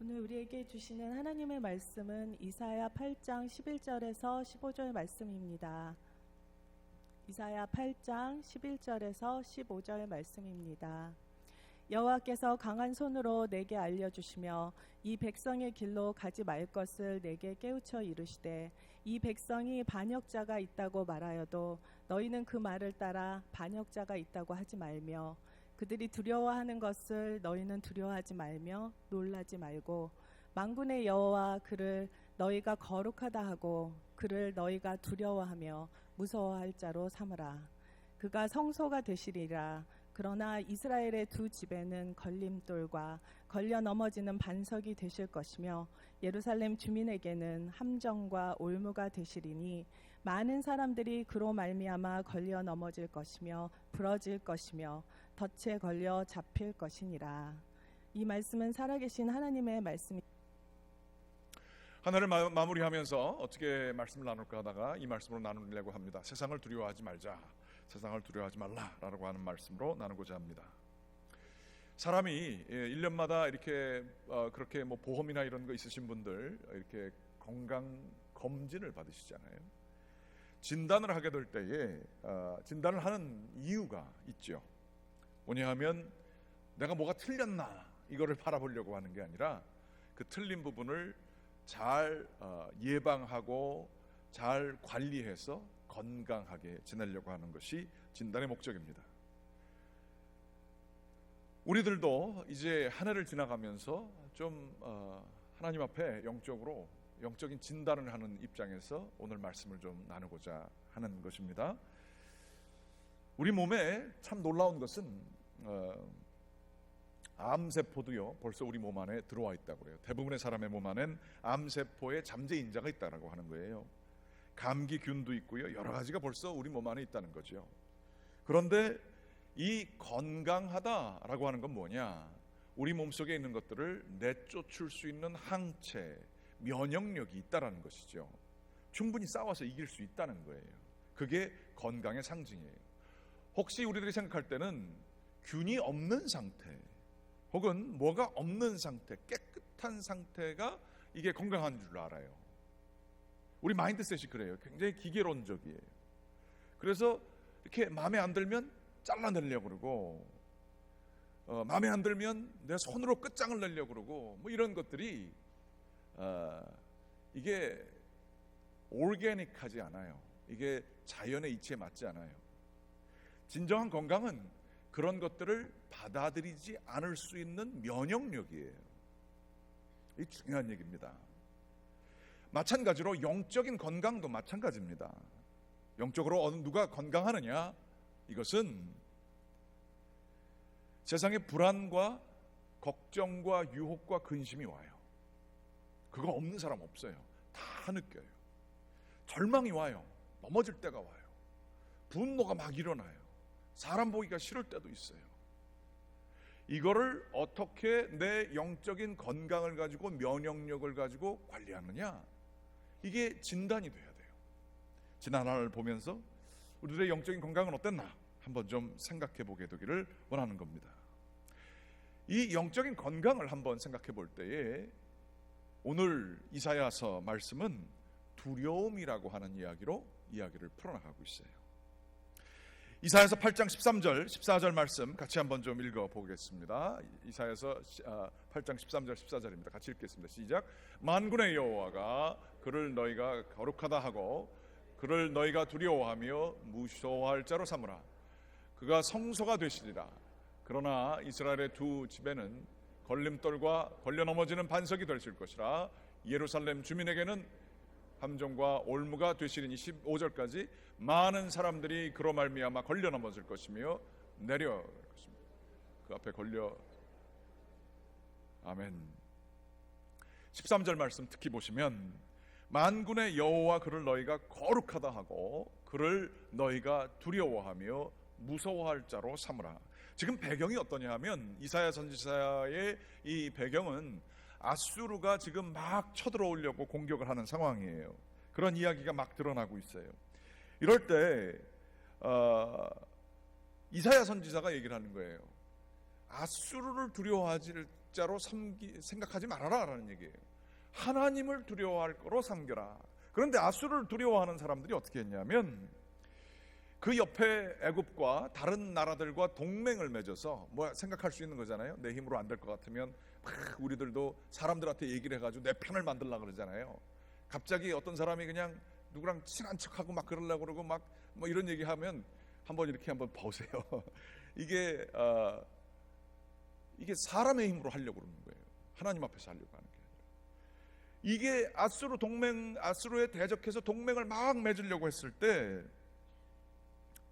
오늘 우리에게 주시는 하나님의 말씀은 이사야 8장 11절에서 15절 말씀입니다. 이사야 8장 11절에서 15절 말씀입니다. 여호와께서 강한 손으로 내게 알려주시며 이 백성의 길로 가지 말 것을 내게 깨우쳐 이르시되, 이 백성이 반역자가 있다고 말하여도 너희는 그 말을 따라 반역자가 있다고 하지 말며, 그들이 두려워하는 것을 너희는 두려워하지 말며 놀라지 말고, 만군의 여호와 그를 너희가 거룩하다 하고 그를 너희가 두려워하며 무서워할 자로 삼으라. 그가 성소가 되시리라. 그러나 이스라엘의 두 집에는 걸림돌과 걸려 넘어지는 반석이 되실 것이며, 예루살렘 주민에게는 함정과 올무가 되시리니 많은 사람들이 그로 말미암아 걸려 넘어질 것이며 부러질 것이며 덫에 걸려 잡힐 것이니라. 이 말씀은 살아계신 하나님의 말씀입니다. 하나를 마무리하면서 어떻게 말씀을 나눌까 하다가 이 말씀으로 나누려고 합니다. 세상을 두려워하지 말자, 세상을 두려워하지 말라라고 하는 말씀으로 나누고자 합니다. 사람이 1년마다 이렇게 그렇게 뭐 보험이나 이런 거 있으신 분들 이렇게 건강 검진을 받으시잖아요. 진단을 하게 될 때에 진단을 하는 이유가 있죠. 뭐냐하면 내가 뭐가 틀렸나 이거를 바라보려고 하는 게 아니라 그 틀린 부분을 잘 예방하고 잘 관리해서 건강하게 지내려고 하는 것이 진단의 목적입니다. 우리들도 이제 한 해를 지나가면서 좀 하나님 앞에 영적인 진단을 하는 입장에서 오늘 말씀을 좀 나누고자 하는 것입니다. 우리 몸에 참 놀라운 것은 암세포도요 벌써 우리 몸 안에 들어와 있다고 해요. 대부분의 사람의 몸 안엔 암세포에 잠재인자가 있다고 하는 거예요. 감기균도 있고요, 여러 가지가 벌써 우리 몸 안에 있다는 거죠. 그런데 이 건강하다라고 하는 건 뭐냐? 우리 몸속에 있는 것들을 내쫓을 수 있는 항체, 면역력이 있다라는 것이죠. 충분히 싸워서 이길 수 있다는 거예요. 그게 건강의 상징이에요. 혹시 우리들이 생각할 때는 균이 없는 상태 혹은 뭐가 없는 상태, 깨끗한 상태가 이게 건강한 줄 알아요. 우리 마인드셋이 그래요. 굉장히 기계론적이에요. 그래서 이렇게 마음에 안 들면 잘라내려고 그러고, 마음에 안 들면 내 손으로 끝장을 내려고 그러고, 뭐 이런 것들이 이게 올게닉하지 않아요. 이게 자연의 이치에 맞지 않아요. 진정한 건강은 그런 것들을 받아들이지 않을 수 있는 면역력이에요. 이 중요한 얘기입니다. 마찬가지로 영적인 건강도 마찬가지입니다. 영적으로 누가 건강하느냐? 이것은 세상에 불안과 걱정과 유혹과 근심이 와요. 그거 없는 사람 없어요. 다 느껴요. 절망이 와요. 넘어질 때가 와요. 분노가 막 일어나요. 사람 보기가 싫을 때도 있어요. 이거를 어떻게 내 영적인 건강을 가지고 면역력을 가지고 관리하느냐? 이게 진단이 돼야 돼요. 지난 하나를 보면서 우리들의 영적인 건강은 어땠나 한번 좀 생각해 보게 되기를 원하는 겁니다. 이 영적인 건강을 한번 생각해 볼 때에 오늘 이사야서 말씀은 두려움이라고 하는 이야기를 풀어나가고 있어요. 이사야서 8장 13절 14절 말씀 같이 한번 좀 읽어보겠습니다. 이사야서 8장 13절 14절입니다. 같이 읽겠습니다. 시작. 만군의 여호와가 그를 너희가 거룩하다 하고 그를 너희가 두려워하며 무서워할 자로 삼으라. 그가 성소가 되시리라. 그러나 이스라엘의 두 집에는 걸림돌과 걸려 넘어지는 반석이 되실 것이라. 예루살렘 주민에게는 함정과 올무가 되시리니 15절까지 많은 사람들이 그로 말미암아 걸려 넘어질 것이며 내려갈 것입니다. 그 앞에 걸려 아멘. 13절 말씀 특히 보시면 만군의 여호와 그를 너희가 거룩하다 하고 그를 너희가 두려워하며 무서워할 자로 삼으라. 지금 배경이 어떠냐 하면 이사야 선지자의 이 배경은 아수르가 지금 막 쳐들어오려고 공격을 하는 상황이에요. 그런 이야기가 막 드러나고 있어요. 이럴 때 이사야 선지자가 얘기를 하는 거예요. 아수르를 두려워하지 약자로 생각하지 말아라라는 얘기예요. 하나님을 두려워할 거로 삼겨라. 그런데 아수르를 두려워하는 사람들이 어떻게 했냐면 그 옆에 애굽과 다른 나라들과 동맹을 맺어서 뭐 생각할 수 있는 거잖아요. 내 힘으로 안 될 것 같으면 막 우리들도 사람들한테 얘기를 해가지고 내 편을 만들려고 그러잖아요. 갑자기 어떤 사람이 그냥 누구랑 친한 척하고 막 그러려고 그러고 막 뭐 이런 얘기하면 한번 보세요. 이게 사람의 힘으로 하려고 그러는 거예요. 하나님 앞에서 하려고 하는 게 아니라. 이게 아수르에 대적해서 동맹을 막 맺으려고 했을 때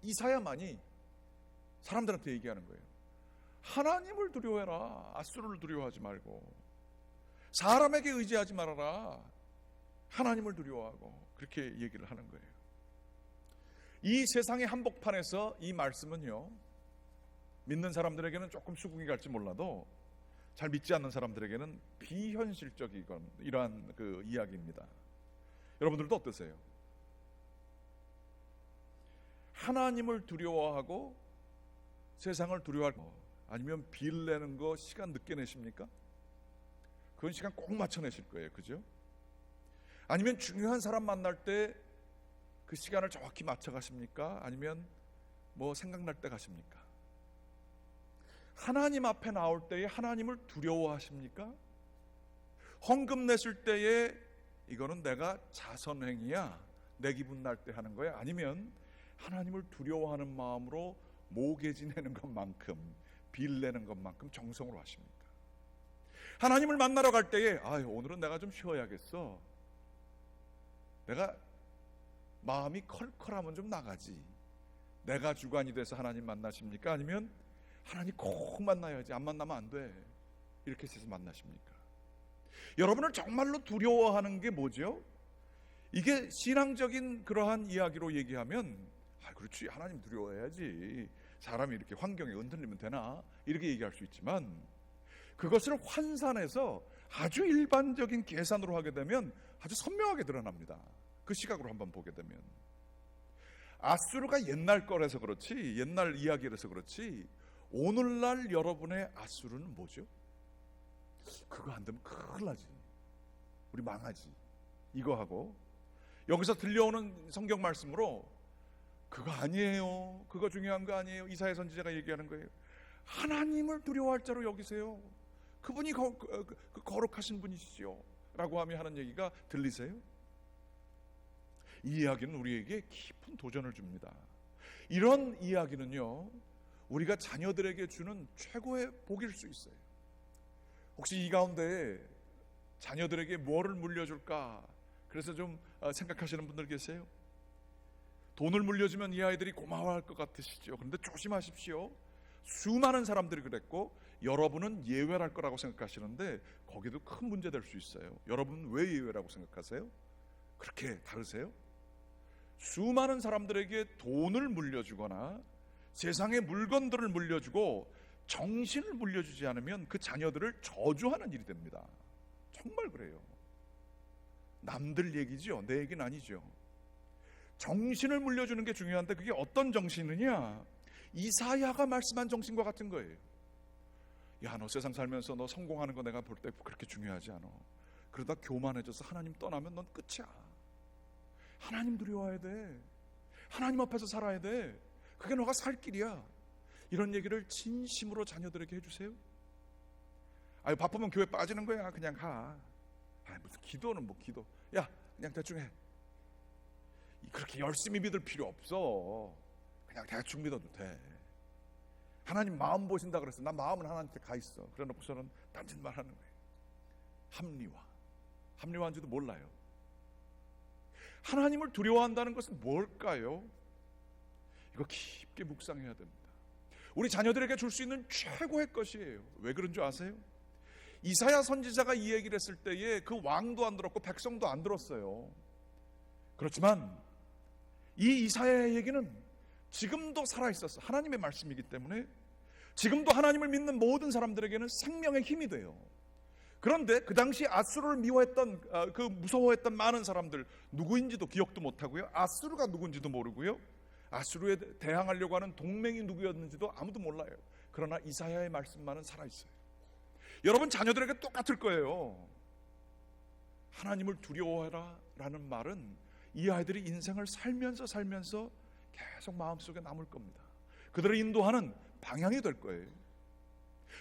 이사야만이 사람들한테 얘기하는 거예요. 하나님을 두려워해라. 아수르를 두려워하지 말고 사람에게 의지하지 말아라. 하나님을 두려워하고 그렇게 얘기를 하는 거예요. 이 세상의 한복판에서 이 말씀은요, 믿는 사람들에게는 조금 수긍이 갈지 몰라도 잘 믿지 않는 사람들에게는 비현실적이건 이러한 그 이야기입니다. 여러분들도 어떠세요? 하나님을 두려워하고 세상을 두려워하고 아니면 빌 내는 거 시간 늦게 내십니까? 그건 시간 꼭 맞춰 내실 거예요. 그죠? 아니면 중요한 사람 만날 때 그 시간을 정확히 맞춰 가십니까? 아니면 뭐 생각날 때 가십니까? 하나님 앞에 나올 때에 하나님을 두려워하십니까? 헌금 냈을 때에 이거는 내가 자선행위야, 내 기분 날 때 하는 거야? 아니면 하나님을 두려워하는 마음으로 모개지 내는 것만큼, 빌 내는 것만큼 정성으로 하십니까? 하나님을 만나러 갈 때에 오늘은 내가 좀 쉬어야겠어, 내가 마음이 컬컬하면 좀 나가지, 내가 주관이 돼서 하나님 만나십니까? 아니면 하나님 꼭 만나야지, 안 만나면 안 돼, 이렇게 해서 만나십니까? 여러분을 정말로 두려워하는 게 뭐죠? 이게 신앙적인 그러한 이야기로 얘기하면 그렇지, 하나님 두려워해야지, 사람이 이렇게 환경에 흔들리면 되나, 이렇게 얘기할 수 있지만 그것을 환산해서 아주 일반적인 계산으로 하게 되면 아주 선명하게 드러납니다. 그 시각으로 한번 보게 되면 아수르가 옛날 거라서 그렇지, 옛날 이야기라서 그렇지, 오늘날 여러분의 아수르는 뭐죠? 그거 안 되면 큰일 나지, 우리 망하지, 이거 하고 여기서 들려오는 성경 말씀으로 그거 아니에요, 그거 중요한 거 아니에요. 이사야 선지자가 얘기하는 거예요. 하나님을 두려워할 자로 여기세요. 그분이 거룩하신 분이시죠 라고 하며 하는 얘기가 들리세요? 이 이야기는 우리에게 깊은 도전을 줍니다. 이런 이야기는요, 우리가 자녀들에게 주는 최고의 복일 수 있어요. 혹시 이 가운데 자녀들에게 뭐를 물려줄까 그래서 좀 생각하시는 분들 계세요? 돈을 물려주면 이 아이들이 고마워할 것 같으시죠? 그런데 조심하십시오. 수많은 사람들이 그랬고 여러분은 예외랄 거라고 생각하시는데 거기도 큰 문제 될 수 있어요. 여러분은 왜 예외라고 생각하세요? 그렇게 다르세요? 수많은 사람들에게 돈을 물려주거나 세상의 물건들을 물려주고 정신을 물려주지 않으면 그 자녀들을 저주하는 일이 됩니다. 정말 그래요. 남들 얘기죠, 내 얘기는 아니죠. 정신을 물려주는 게 중요한데 그게 어떤 정신이냐? 이사야가 말씀한 정신과 같은 거예요. 야, 너 세상 살면서 너 성공하는 거 내가 볼 때 그렇게 중요하지 않아. 그러다 교만해져서 하나님 떠나면 넌 끝이야. 하나님 두려워해야 돼. 하나님 앞에서 살아야 돼. 그게 너가 살 길이야. 이런 얘기를 진심으로 자녀들에게 해주세요. 바쁘면 교회 빠지는 거야. 그냥 가. 무슨 기도는 뭐 기도. 야, 그냥 대충 해. 그렇게 열심히 믿을 필요 없어. 그냥 대충 믿어도 돼. 하나님 마음 보신다 그랬어. 나 마음은 하나님한테 가 있어. 그래 놓고서는 딴짓말 하는 거예요. 합리화한지도 몰라요. 하나님을 두려워한다는 것은 뭘까요? 이거 깊게 묵상해야 됩니다. 우리 자녀들에게 줄 수 있는 최고의 것이에요. 왜 그런 줄 아세요? 이사야 선지자가 이 얘기를 했을 때에 그 왕도 안 들었고 백성도 안 들었어요. 그렇지만 이 이사야의 얘기는 지금도 살아있었어. 하나님의 말씀이기 때문에 지금도 하나님을 믿는 모든 사람들에게는 생명의 힘이 돼요. 그런데 그 당시 아수르를 미워했던 그 무서워했던 많은 사람들 누구인지도 기억도 못하고요, 아수르가 누군지도 모르고요, 아수르에 대항하려고 하는 동맹이 누구였는지도 아무도 몰라요. 그러나 이사야의 말씀만은 살아있어요. 여러분 자녀들에게 똑같을 거예요. 하나님을 두려워해라 라는 말은 이 아이들이 인생을 살면서 계속 마음속에 남을 겁니다. 그들을 인도하는 방향이 될 거예요.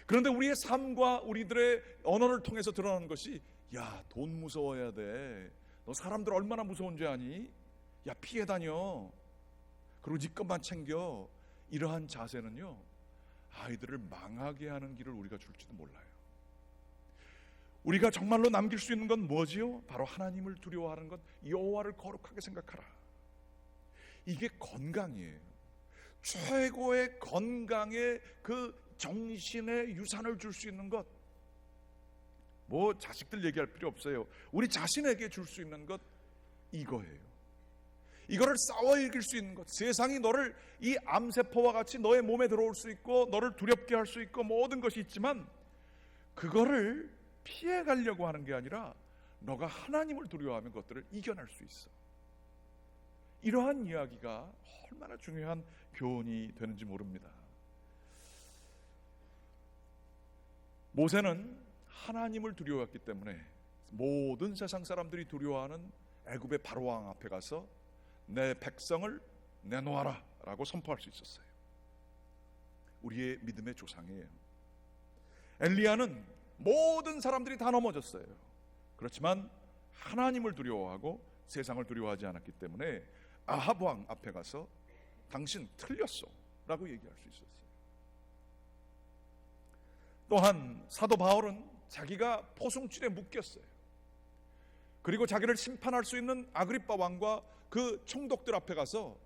그런데 우리의 삶과 우리들의 언어를 통해서 드러나는 것이, 야, 돈 무서워해야 돼. 너 사람들 얼마나 무서운 줄 아니? 야, 피해 다녀. 그리고 네 것만 챙겨. 이러한 자세는요, 아이들을 망하게 하는 길을 우리가 줄지도 몰라요. 우리가 정말로 남길 수 있는 건 뭐지요? 바로 하나님을 두려워하는 것, 여호와를 거룩하게 생각하라. 이게 건강이에요. 최고의 건강의 그 정신의 유산을 줄 수 있는 것, 뭐 자식들 얘기할 필요 없어요. 우리 자신에게 줄 수 있는 것, 이거예요. 이거를 싸워 이길 수 있는 것. 세상이 너를 이 암세포와 같이 너의 몸에 들어올 수 있고 너를 두렵게 할 수 있고 모든 것이 있지만, 그거를 피해 가려고 하는 게 아니라 너가 하나님을 두려워하면 그것들을 이겨낼 수 있어. 이러한 이야기가 얼마나 중요한 교훈이 되는지 모릅니다. 모세는 하나님을 두려워했기 때문에 모든 세상 사람들이 두려워하는 애굽의 바로왕 앞에 가서 내 백성을 내놓아라 라고 선포할 수 있었어요. 우리의 믿음의 조상이에요. 엘리야는 모든 사람들이 다 넘어졌어요. 그렇지만 하나님을 두려워하고 세상을 두려워하지 않았기 때문에 아합 왕 앞에 가서 당신 틀렸어 라고 얘기할 수 있었어요. 또한 사도 바울은 자기가 포승줄에 묶였어요. 그리고 자기를 심판할 수 있는 아그리빠 왕과 그 총독들 앞에 가서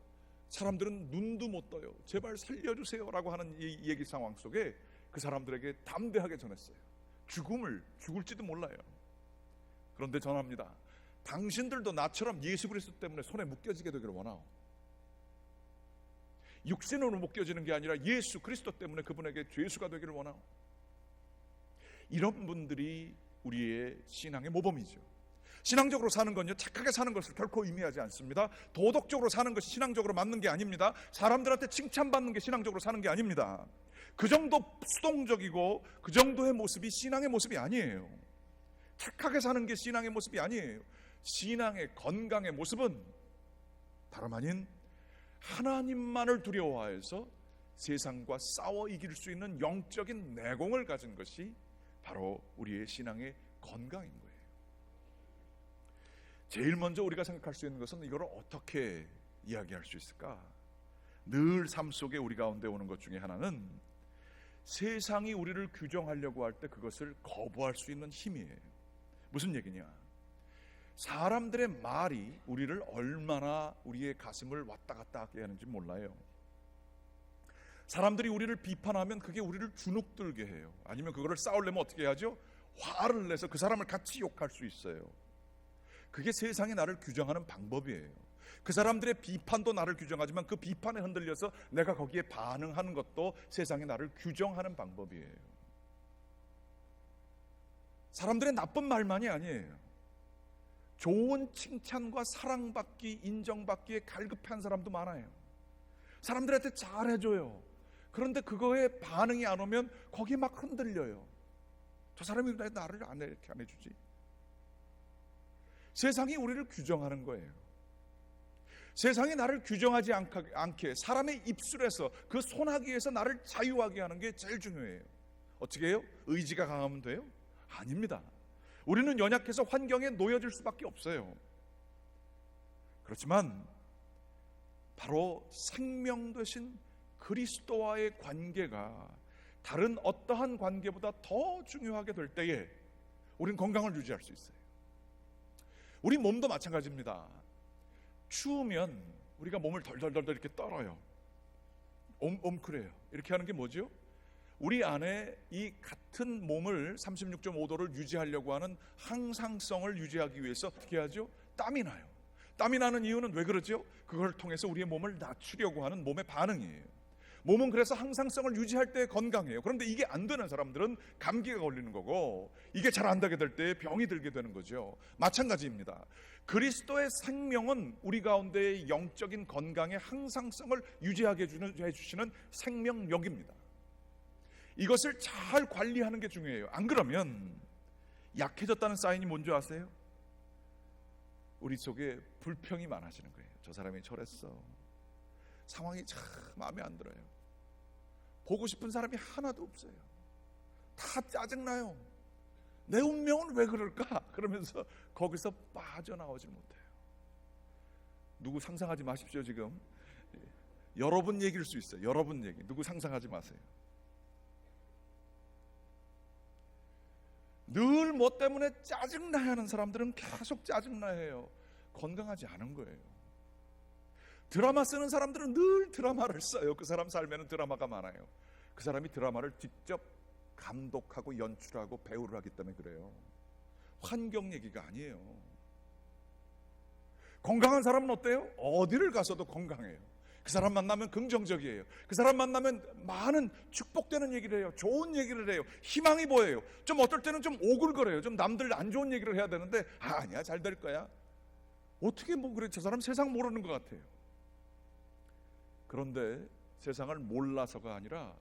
사람들은 눈도 못 떠요. 제발 살려주세요 라고 하는 이 얘기 상황 속에 그 사람들에게 담대하게 전했어요. 죽을지도 몰라요. 그런데 전합니다. 당신들도 나처럼 예수 그리스도 때문에 손에 묶여지게 되기를 원하오. 육신으로 묶여지는 게 아니라 예수 그리스도 때문에 그분에게 죄수가 되기를 원하오. 이런 분들이 우리의 신앙의 모범이죠. 신앙적으로 사는 건요, 착하게 사는 것을 결코 의미하지 않습니다. 도덕적으로 사는 것이 신앙적으로 맞는 게 아닙니다. 사람들한테 칭찬받는 게 신앙적으로 사는 게 아닙니다. 그 정도 수동적이고 그 정도의 모습이 신앙의 모습이 아니에요. 착하게 사는 게 신앙의 모습이 아니에요. 신앙의 건강의 모습은 다름 아닌 하나님만을 두려워해서 세상과 싸워 이길 수 있는 영적인 내공을 가진 것이 바로 우리의 신앙의 건강인 거예요. 제일 먼저 우리가 생각할 수 있는 것은 이걸 어떻게 이야기할 수 있을까? 늘 삶 속에 우리 가운데 오는 것 중에 하나는 세상이 우리를 규정하려고 할 때 그것을 거부할 수 있는 힘이에요. 무슨 얘기냐? 사람들의 말이 우리를 얼마나 우리의 가슴을 왔다 갔다 하게 하는지 몰라요. 사람들이 우리를 비판하면 그게 우리를 주눅들게 해요. 아니면 그거를 싸우려면 어떻게 해야죠? 화를 내서 그 사람을 같이 욕할 수 있어요. 그게 세상이 나를 규정하는 방법이에요. 그 사람들의 비판도 나를 규정하지만 그 비판에 흔들려서 내가 거기에 반응하는 것도 세상이 나를 규정하는 방법이에요. 사람들의 나쁜 말만이 아니에요. 좋은 칭찬과 사랑받기, 인정받기에 갈급한 사람도 많아요. 사람들한테 잘해줘요. 그런데 그거에 반응이 안 오면 거기에 막 흔들려요. 저 사람이 왜 나를 이렇게 안 해주지? 세상이 우리를 규정하는 거예요. 세상이 나를 규정하지 않게 사람의 입술에서 그 손아귀에서 나를 자유하게 하는 게 제일 중요해요. 어떻게 해요? 의지가 강하면 돼요? 아닙니다. 우리는 연약해서 환경에 놓여질 수밖에 없어요. 그렇지만 바로 생명 되신 그리스도와의 관계가 다른 어떠한 관계보다 더 중요하게 될 때에 우리는 건강을 유지할 수 있어요. 우리 몸도 마찬가지입니다. 추우면 우리가 몸을 덜덜덜 이렇게 떨어요. 옴크려요. 이렇게 하는 게 뭐죠? 우리 안에 이 같은 몸을 36.5도를 유지하려고 하는 항상성을 유지하기 위해서 어떻게 하죠? 땀이 나요. 땀이 나는 이유는 왜 그러죠? 그걸 통해서 우리의 몸을 낮추려고 하는 몸의 반응이에요. 몸은 그래서 항상성을 유지할 때 건강해요. 그런데 이게 안 되는 사람들은 감기가 걸리는 거고, 이게 잘 안 되게 될 때 병이 들게 되는 거죠. 마찬가지입니다. 그리스도의 생명은 우리 가운데의 영적인 건강의 항상성을 유지하게 해주시는 생명력입니다. 이것을 잘 관리하는 게 중요해요. 안 그러면 약해졌다는 사인이 뭔지 아세요? 우리 속에 불평이 많아지는 거예요. 저 사람이 저랬어. 상황이 참 마음에 안 들어요. 보고 싶은 사람이 하나도 없어요. 다 짜증나요. 내 운명은 왜 그럴까? 그러면서 거기서 빠져나오질 못해요. 누구 상상하지 마십시오. 지금 여러분 얘기일 수 있어요. 여러분 얘기. 누구 상상하지 마세요. 늘 뭐 때문에 짜증나야 하는 사람들은 계속 짜증나해요. 건강하지 않은 거예요. 드라마 쓰는 사람들은 늘 드라마를 써요. 그 사람 삶에는 드라마가 많아요. 그 사람이 드라마를 직접 감독하고 연출하고 배우를 하기 때문에 그래요. 환경 얘기가 아니에요. 건강한 사람은 어때요? 어디를 가서도 건강해요. 그 사람 만나면 긍정적이에요. 그 사람 만나면 많은 축복되는 얘기를 해요. 좋은 얘기를 해요. 희망이 보여요. 좀 어떨 때는 좀 오글거려요. 좀 남들 안 좋은 얘기를 해야 되는데 아니야, 잘 될 거야. 어떻게 뭐 그래, 저 사람 세상 모르는 것 같아요. 그런데 세상을 몰라서가 아니라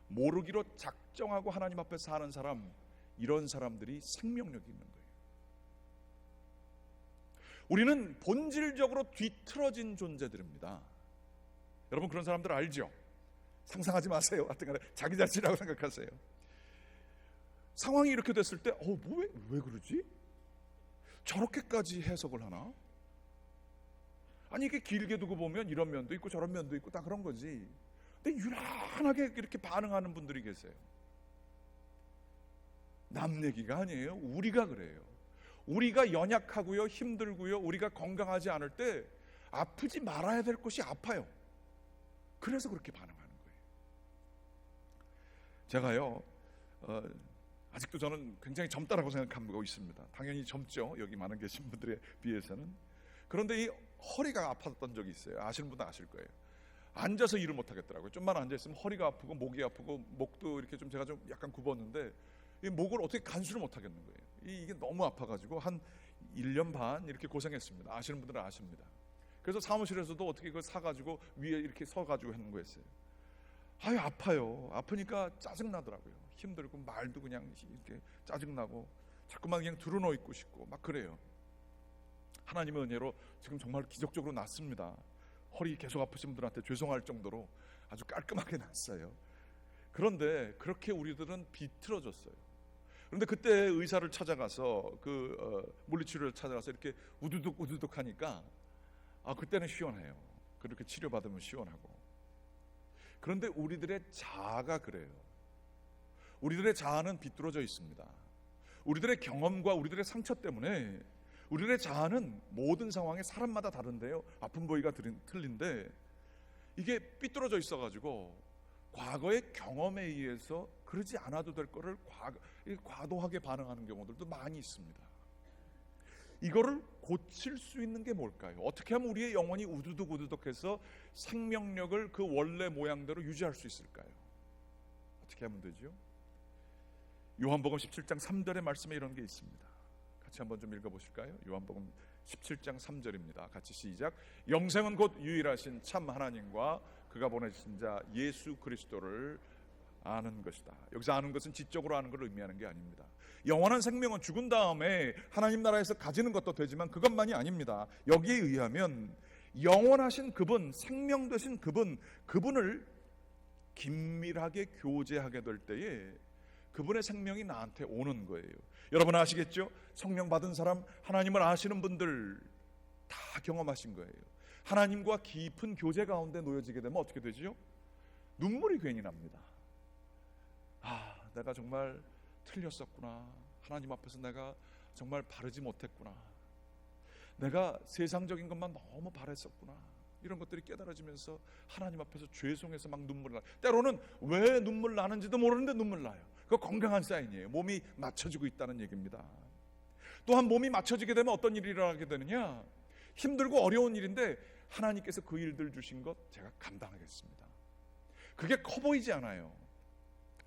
모르기로 작정하고 하나님 앞에 사는 사람, 이런 사람들이 생명력이 있는 거예요. 우리는 본질적으로 뒤틀어진 존재들입니다. 여러분 그런 사람들 알죠? 상상하지 마세요. 하여튼간에 자기 자신이라고 생각하세요. 상황이 이렇게 됐을 때 왜 그러지? 저렇게까지 해석을 하나? 아니 이게 길게 두고 보면 이런 면도 있고 저런 면도 있고 다 그런 거지. 근데 유난하게 이렇게 반응하는 분들이 계세요. 남 얘기가 아니에요. 우리가 그래요. 우리가 연약하고요, 힘들고요, 우리가 건강하지 않을 때 아프지 말아야 될 곳이 아파요. 그래서 그렇게 반응하는 거예요. 제가요 아직도 저는 굉장히 젊다라고 생각하고 있습니다. 당연히 젊죠. 여기 많은 계신 분들에 비해서는. 그런데 이 허리가 아팠던 적이 있어요. 아시는 분은 아실 거예요. 앉아서 일을 못 하겠더라고요. 좀만 앉아 있으면 허리가 아프고 목이 아프고 목도 이렇게 좀 제가 좀 약간 굽었는데 이 목을 어떻게 간수를 못 하겠는 거예요. 이게 너무 아파가지고 한 1년 반 이렇게 고생했습니다. 아시는 분들은 아십니다. 그래서 사무실에서도 어떻게 그걸 사가지고 위에 이렇게 서가지고 하는 거였어요. 아파요. 아프니까 짜증나더라고요. 힘들고 말도 그냥 이렇게 짜증나고 자꾸만 그냥 드러누워 있고 싶고 막 그래요. 하나님의 은혜로 지금 정말 기적적으로 낫습니다. 허리 계속 아프신 분들한테 죄송할 정도로 아주 깔끔하게 낫어요. 그런데 그렇게 우리들은 비틀어졌어요. 그런데 그때 의사를 찾아가서 물리치료를 찾아가서 이렇게 우두둑 하니까 그때는 시원해요. 그렇게 치료받으면 시원하고. 그런데 우리들의 자아가 그래요. 우리들의 자아는 비뚤어져 있습니다. 우리들의 경험과 우리들의 상처 때문에 우리들의 자아는 모든 상황에 사람마다 다른데요. 아픈 부위가 틀린데 이게 삐뚤어져 있어가지고 과거의 경험에 의해서 그러지 않아도 될 거를 과도하게 반응하는 경우들도 많이 있습니다. 이거를 고칠 수 있는 게 뭘까요? 어떻게 하면 우리의 영혼이 우두둑해서 생명력을 그 원래 모양대로 유지할 수 있을까요? 어떻게 하면 되죠? 요한복음 17장 3절의 말씀에 이런 게 있습니다. 같이 한번 좀 읽어보실까요? 요한복음 17장 3절입니다. 같이 시작. 영생은 곧 유일하신 참 하나님과 그가 보내신 자 예수 그리스도를 아는 것이다. 여기서 아는 것은 지적으로 아는 걸 의미하는 게 아닙니다. 영원한 생명은 죽은 다음에 하나님 나라에서 가지는 것도 되지만 그것만이 아닙니다. 여기에 의하면 영원하신 그분, 생명 되신 그분을 긴밀하게 교제하게 될 때에 그분의 생명이 나한테 오는 거예요. 여러분 아시겠죠? 성령 받은 사람, 하나님을 아시는 분들 다 경험하신 거예요. 하나님과 깊은 교제 가운데 놓여지게 되면 어떻게 되죠? 눈물이 괜히 납니다. 내가 정말 틀렸었구나. 하나님 앞에서 내가 정말 바르지 못했구나. 내가 세상적인 것만 너무 바랬었구나. 이런 것들이 깨달아지면서 하나님 앞에서 죄송해서 막 눈물 나. 때로는 왜 눈물 나는지도 모르는데 눈물 나요. 그거 건강한 사인이에요. 몸이 맞춰지고 있다는 얘기입니다. 또한 몸이 맞춰지게 되면 어떤 일이 일어나게 되느냐? 힘들고 어려운 일인데 하나님께서 그 일들 주신 것 제가 감당하겠습니다. 그게 커 보이지 않아요.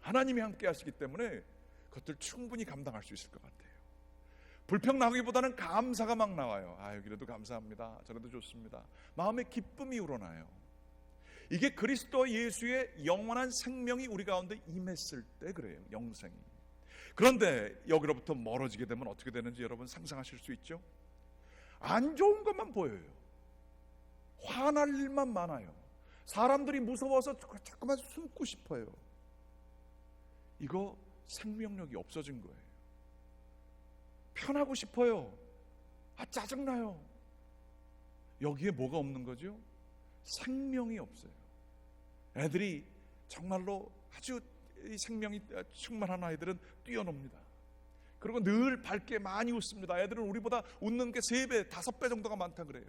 하나님이 함께 하시기 때문에 그것들 충분히 감당할 수 있을 것 같아요. 불평 나기보다는 감사가 막 나와요. 여기라도 감사합니다. 저래도 좋습니다. 마음에 기쁨이 우러나요. 이게 그리스도 예수의 영원한 생명이 우리 가운데 임했을 때 그래요. 영생이. 그런데 여기로부터 멀어지게 되면 어떻게 되는지 여러분 상상하실 수 있죠? 안 좋은 것만 보여요. 화날 일만 많아요. 사람들이 무서워서 자꾸만 숨고 싶어요. 이거 생명력이 없어진 거예요. 편하고 싶어요. 짜증나요. 여기에 뭐가 없는 거죠? 생명이 없어요. 애들이 정말로 아주 생명이 충만한 아이들은 뛰어놉니다. 그리고 늘 밝게 많이 웃습니다. 애들은 우리보다 웃는 게 3배, 5배 정도가 많다 그래요.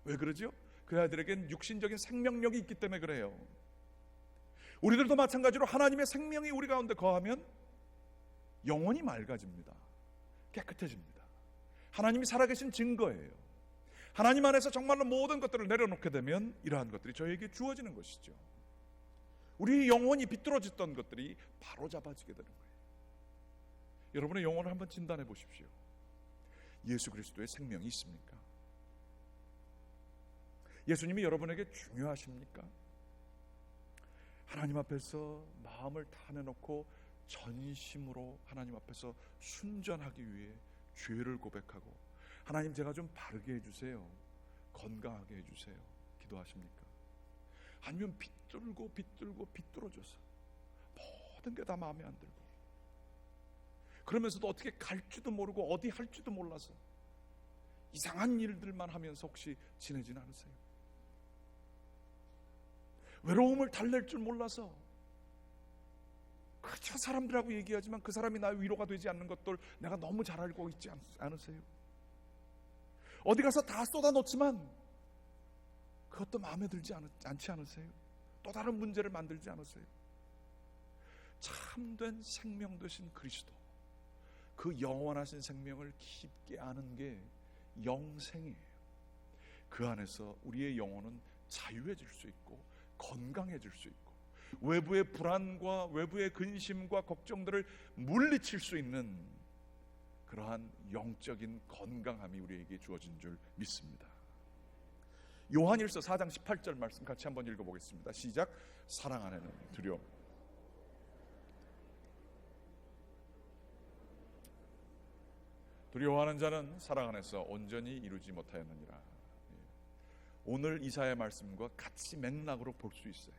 왜 그러죠? 그 아이들에겐 육신적인 생명력이 있기 때문에 그래요. 우리들도 마찬가지로 하나님의 생명이 우리 가운데 거하면 영혼이 맑아집니다. 깨끗해집니다. 하나님이 살아계신 증거예요. 하나님 안에서 정말로 모든 것들을 내려놓게 되면 이러한 것들이 저에게 주어지는 것이죠. 우리 영혼이 비뚤어졌던 것들이 바로 잡아지게 되는 거예요. 여러분의 영혼을 한번 진단해 보십시오. 예수 그리스도의 생명이 있습니까? 예수님이 여러분에게 중요하십니까? 하나님 앞에서 마음을 다 내놓고 전심으로 하나님 앞에서 순전하기 위해 죄를 고백하고 하나님 제가 좀 바르게 해주세요, 건강하게 해주세요 기도하십니까? 아니면 비뚤어져서 모든 게 다 마음에 안 들고 그러면서도 어떻게 갈지도 모르고 어디 할지도 몰라서 이상한 일들만 하면서 혹시 지내진 않으세요? 외로움을 달랠 줄 몰라서 그저 사람들하고 얘기하지만 그 사람이 나의 위로가 되지 않는 것들 내가 너무 잘 알고 있지 않으세요? 어디 가서 다 쏟아놓지만 그것도 마음에 들지 않지 않으세요? 또 다른 문제를 만들지 않으세요? 참된 생명 되신 그리스도, 그 영원하신 생명을 깊게 아는 게 영생이에요. 그 안에서 우리의 영혼은 자유해질 수 있고 건강해질 수 있고 외부의 불안과 외부의 근심과 걱정들을 물리칠 수 있는 그러한 영적인 건강함이 우리에게 주어진 줄 믿습니다. 요한일서 4장 18절 말씀 같이 한번 읽어보겠습니다. 시작. 사랑 안에는 두려움, 두려워하는 자는 사랑 안에서 온전히 이루지 못하였느니라. 오늘 이사야 말씀과 같이 맥락으로 볼 수 있어요.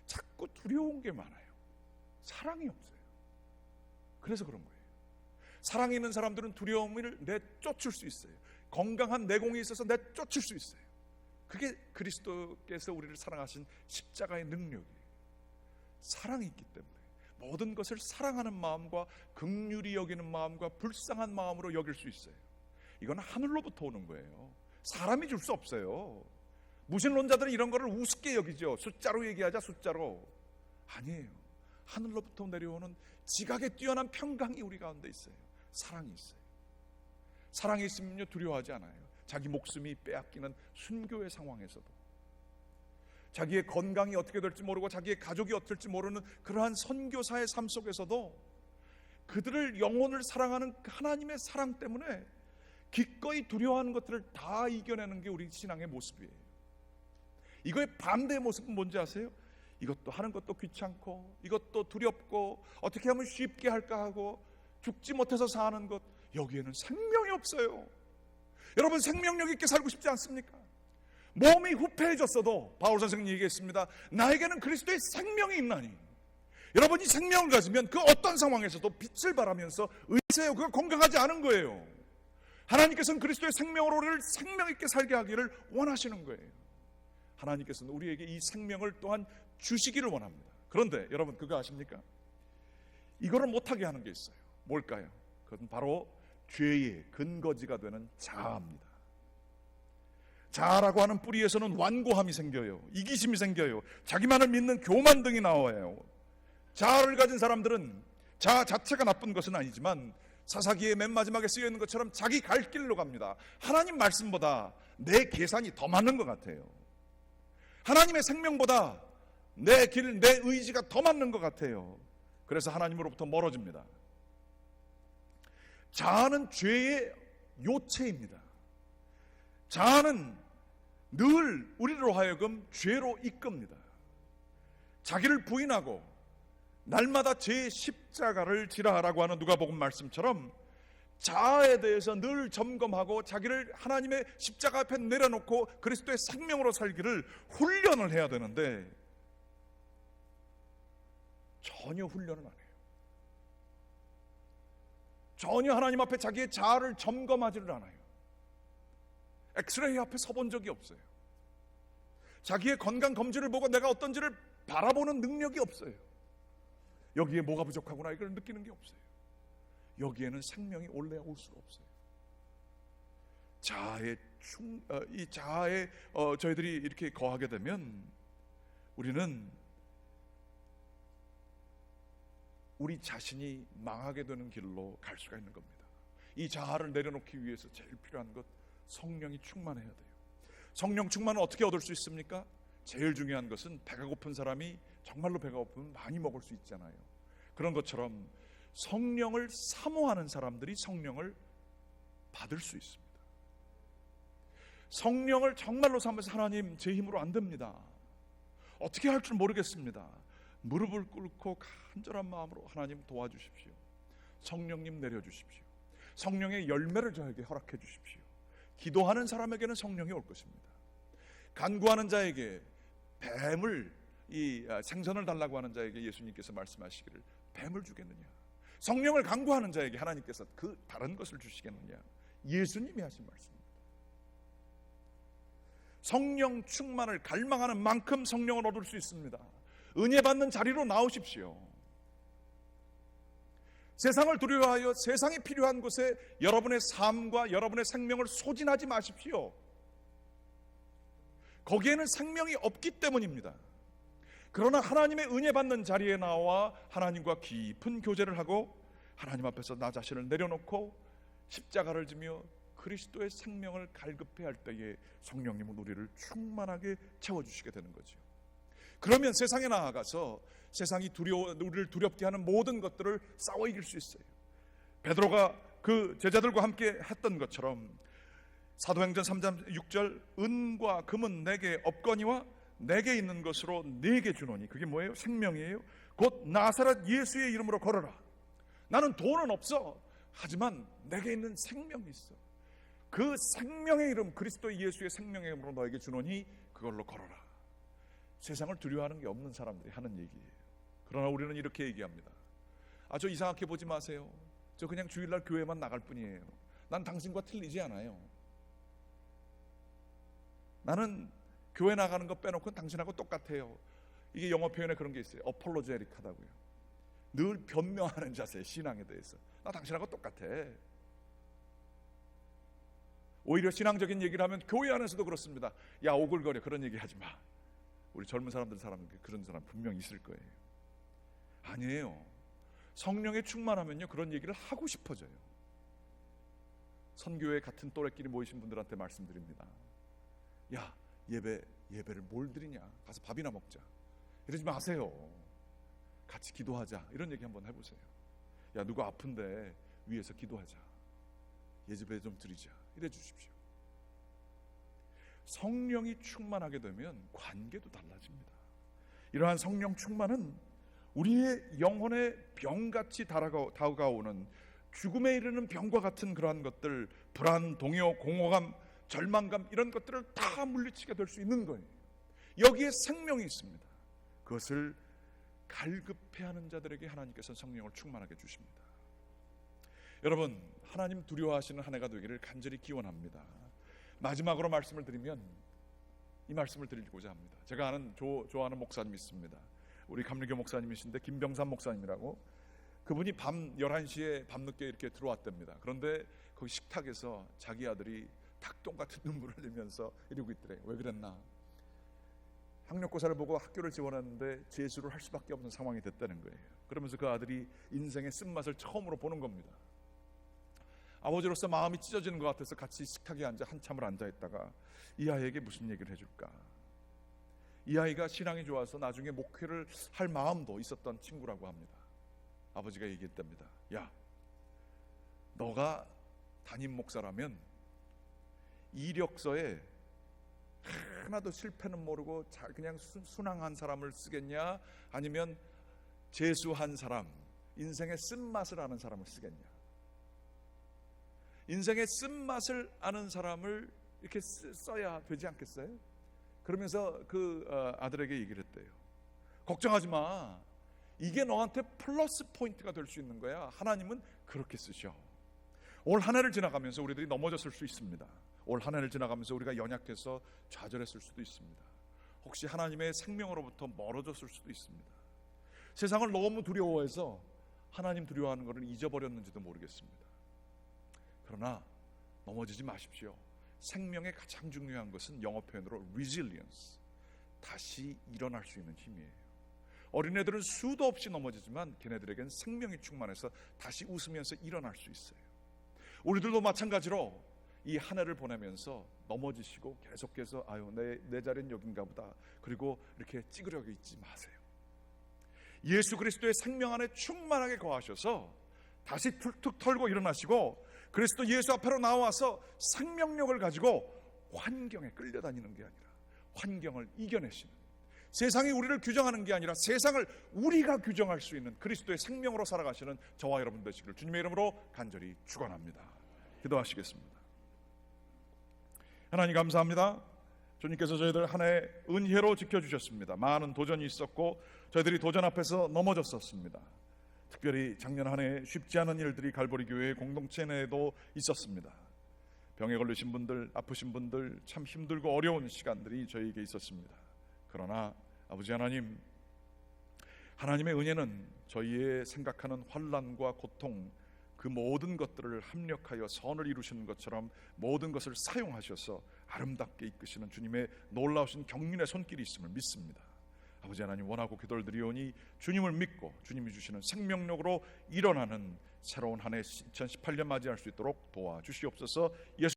자꾸 두려운 게 많아요. 사랑이 없어요. 그래서 그런 거예요. 사랑이 있는 사람들은 두려움을 내쫓을 수 있어요. 건강한 내공이 있어서 내쫓을 수 있어요. 그게 그리스도께서 우리를 사랑하신 십자가의 능력이에요. 사랑이 있기 때문에 모든 것을 사랑하는 마음과 긍휼히 여기는 마음과 불쌍한 마음으로 여길 수 있어요. 이건 하늘로부터 오는 거예요. 사람이 줄 수 없어요. 무신론자들은 이런 거를 우습게 여기죠. 숫자로 얘기하자, 숫자로. 아니에요. 하늘로부터 내려오는 지각에 뛰어난 평강이 우리 가운데 있어요. 사랑이 있어요. 사랑이 있으면요 두려워하지 않아요. 자기 목숨이 빼앗기는 순교의 상황에서도, 자기의 건강이 어떻게 될지 모르고 자기의 가족이 어떨지 모르는 그러한 선교사의 삶 속에서도 그들을 영혼을 사랑하는 하나님의 사랑 때문에 기꺼이 두려워하는 것들을 다 이겨내는 게 우리 신앙의 모습이에요. 이거의 반대의 모습은 뭔지 아세요? 이것도 하는 것도 귀찮고 이것도 두렵고 어떻게 하면 쉽게 할까 하고 죽지 못해서 사는 것, 여기에는 생명이 없어요. 여러분 생명력 있게 살고 싶지 않습니까? 몸이 후패해졌어도 바울 선생님이 얘기했습니다. 나에게는 그리스도의 생명이 있나니. 여러분이 생명을 가지면 그 어떤 상황에서도 빛을 발하면서 의세요. 그거 건강하지 않은 거예요. 하나님께서는 그리스도의 생명으로 우리를 생명 있게 살게 하기를 원하시는 거예요. 하나님께서는 우리에게 이 생명을 또한 주시기를 원합니다. 그런데 여러분 그거 아십니까? 이거를 못하게 하는 게 있어요. 뭘까요? 그것은 바로 죄의 근거지가 되는 자아입니다. 자아라고 하는 뿌리에서는 완고함이 생겨요. 이기심이 생겨요. 자기만을 믿는 교만 등이 나와요. 자아를 가진 사람들은 자아 자체가 나쁜 것은 아니지만 사사기의 맨 마지막에 쓰여 있는 것처럼 자기 갈 길로 갑니다. 하나님 말씀보다 내 계산이 더 맞는 것 같아요. 하나님의 생명보다 내 길, 내 의지가 더 맞는 것 같아요. 그래서 하나님으로부터 멀어집니다. 자아는 죄의 요체입니다. 자아는 늘 우리로 하여금 죄로 이끕니다. 자기를 부인하고 날마다 제 십자가를 지라라고 하는 누가복음 말씀처럼 자아에 대해서 늘 점검하고 자기를 하나님의 십자가 앞에 내려놓고 그리스도의 생명으로 살기를 훈련을 해야 되는데 전혀 훈련을 안 해요. 전혀 하나님 앞에 자기의 자아를 점검하지를 않아요. 엑스레이 앞에 서본 적이 없어요. 자기의 건강 검진을 보고 내가 어떤지를 바라보는 능력이 없어요. 여기에 뭐가 부족하구나 이걸 느끼는 게 없어요. 여기에는 생명이 올라올 수가 없어요. 이 자아에 저희들이 이렇게 거하게 되면 우리는 우리 자신이 망하게 되는 길로 갈 수가 있는 겁니다. 이 자아를 내려놓기 위해서 제일 필요한 것, 성령이 충만해야 돼요. 성령 충만은 어떻게 얻을 수 있습니까? 제일 중요한 것은 배가 고픈 사람이 정말로 배가 고프면 많이 먹을 수 있잖아요. 그런 것처럼 성령을 사모하는 사람들이 성령을 받을 수 있습니다. 성령을 정말로 사모해서 하나님 제 힘으로 안 됩니다. 어떻게 할 줄 모르겠습니다. 무릎을 꿇고 간절한 마음으로 하나님 도와주십시오. 성령님 내려주십시오. 성령의 열매를 저에게 허락해 주십시오. 기도하는 사람에게는 성령이 올 것입니다. 간구하는 자에게 뱀을 생선을 달라고 하는 자에게 예수님께서 말씀하시기를 뱀을 주겠느냐? 성령을 간구하는 자에게 하나님께서 그 다른 것을 주시겠느냐? 예수님이 하신 말씀입니다. 성령 충만을 갈망하는 만큼 성령을 얻을 수 있습니다. 은혜 받는 자리로 나오십시오. 세상을 두려워하여 세상이 필요한 곳에 여러분의 삶과 여러분의 생명을 소진하지 마십시오. 거기에는 생명이 없기 때문입니다. 그러나 하나님의 은혜 받는 자리에 나와 하나님과 깊은 교제를 하고 하나님 앞에서 나 자신을 내려놓고 십자가를 지며 그리스도의 생명을 갈급해 할 때에 성령님은 우리를 충만하게 채워주시게 되는 거죠. 그러면 세상에 나아가서 세상이 우리를 두렵게 하는 모든 것들을 싸워 이길 수 있어요. 베드로가 그 제자들과 함께 했던 것처럼 사도행전 3장 6절 은과 금은 내게 없거니와 내게 있는 것으로 내게 주노니, 그게 뭐예요? 생명이에요. 곧 나사렛 예수의 이름으로 걸어라. 나는 돈은 없어. 하지만 내게 있는 생명이 있어. 그 생명의 이름, 그리스도 예수의 생명의 이름으로 너에게 주노니 그걸로 걸어라. 세상을 두려워하는 게 없는 사람들이 하는 얘기예요. 그러나 우리는 이렇게 얘기합니다. 저 이상하게 보지 마세요. 저 그냥 주일날 교회만 나갈 뿐이에요. 난 당신과 틀리지 않아요. 나는 교회 나가는 거 빼놓고 당신하고 똑같아요. 이게 영어 표현에 그런 게 있어요. 어폴로제릭하다고요. 늘 변명하는 자세, 신앙에 대해서. 나 당신하고 똑같아. 오히려 신앙적인 얘기를 하면 교회 안에서도 그렇습니다. 야, 오글거려. 그런 얘기 하지 마. 우리 젊은 사람들 그런 사람 분명 있을 거예요. 아니에요. 성령에 충만하면요 그런 얘기를 하고 싶어져요. 선교회 같은 또래끼리 모이신 분들한테 말씀드립니다. 야, 예배를 뭘 드리냐? 가서 밥이나 먹자. 이러지 마세요. 같이 기도하자. 이런 얘기 한번 해보세요. 야, 누가 아픈데 위에서 기도하자. 예배에 좀 드리자. 이래 주십시오. 성령이 충만하게 되면 관계도 달라집니다. 이러한 성령 충만은 우리의 영혼의 병같이 다가오는 죽음에 이르는 병과 같은 그러한 것들, 불안, 동요, 공허감, 절망감, 이런 것들을 다 물리치게 될 수 있는 거예요. 여기에 생명이 있습니다. 그것을 갈급해하는 자들에게 하나님께서 성령을 충만하게 주십니다. 여러분, 하나님 두려워하시는 한 해가 되기를 간절히 기원합니다. 마지막으로 말씀을 드리면 이 말씀을 드리고자 합니다. 제가 아는 좋아하는 목사님이 있습니다. 우리 감리교 목사님이신데 김병삼 목사님이라고. 그분이 밤 11시에 밤늦게 이렇게 들어왔답니다. 그런데 거기 식탁에서 자기 아들이 닭똥 같은 눈물을 흘리면서 이러고 있더래요. 왜 그랬나? 학력고사를 보고 학교를 지원했는데 재수를 할 수밖에 없는 상황이 됐다는 거예요. 그러면서 그 아들이 인생의 쓴맛을 처음으로 보는 겁니다. 아버지로서 마음이 찢어지는 것 같아서 같이 식탁에 앉아 한참을 앉아있다가 이 아이에게 무슨 얘기를 해줄까? 이 아이가 신앙이 좋아서 나중에 목회를 할 마음도 있었던 친구라고 합니다. 아버지가 얘기했답니다. 야, 너가 담임 목사라면 이력서에 하나도 실패는 모르고 그냥 순항한 사람을 쓰겠냐, 아니면 재수한 사람, 인생의 쓴맛을 아는 사람을 쓰겠냐? 인생의 쓴맛을 아는 사람을 이렇게 써야 되지 않겠어요? 그러면서 그 아들에게 얘기를 했대요. 걱정하지 마. 이게 너한테 플러스 포인트가 될 수 있는 거야. 하나님은 그렇게 쓰셔. 올 한 해를 지나가면서 우리들이 넘어졌을 수 있습니다. 올 한 해를 지나가면서 우리가 연약해서 좌절했을 수도 있습니다. 혹시 하나님의 생명으로부터 멀어졌을 수도 있습니다. 세상을 너무 두려워해서 하나님 두려워하는 것을 잊어버렸는지도 모르겠습니다. 그러나 넘어지지 마십시오. 생명의 가장 중요한 것은 영어 표현으로 resilience, 다시 일어날 수 있는 힘이에요. 어린애들은 수도 없이 넘어지지만 걔네들에겐 생명이 충만해서 다시 웃으면서 일어날 수 있어요. 우리들도 마찬가지로 이 한 해를 보내면서 넘어지시고 계속해서 아유 내 자리는 여긴가 보다, 그리고 이렇게 찌그러져 있지 마세요. 예수 그리스도의 생명 안에 충만하게 거하셔서 다시 툭툭 털고 일어나시고 그리스도 예수 앞으로 나와서 생명력을 가지고 환경에 끌려다니는 게 아니라 환경을 이겨내시는, 세상이 우리를 규정하는 게 아니라 세상을 우리가 규정할 수 있는 그리스도의 생명으로 살아가시는 저와 여러분 되시기를 주님의 이름으로 간절히 축원합니다. 기도하시겠습니다. 하나님 감사합니다. 주님께서 저희들 한 해 은혜로 지켜주셨습니다. 많은 도전이 있었고 저희들이 도전 앞에서 넘어졌었습니다. 특별히 작년 한 해 쉽지 않은 일들이 갈보리 교회의 공동체 내에도 있었습니다. 병에 걸리신 분들, 아프신 분들, 참 힘들고 어려운 시간들이 저희에게 있었습니다. 그러나 아버지 하나님, 하나님의 은혜는 저희의 생각하는 환난과 고통, 그 모든 것들을 합력하여 선을 이루시는 것처럼 모든 것을 사용하셔서 아름답게 이끄시는 주님의 놀라우신 경륜의 손길이 있음을 믿습니다. 아버지 하나님, 원하고 기도를 드리오니 주님을 믿고 주님이 주시는 생명력으로 일어나는 새로운 한 해 2018년 맞이할 수 있도록 도와주시옵소서. 예수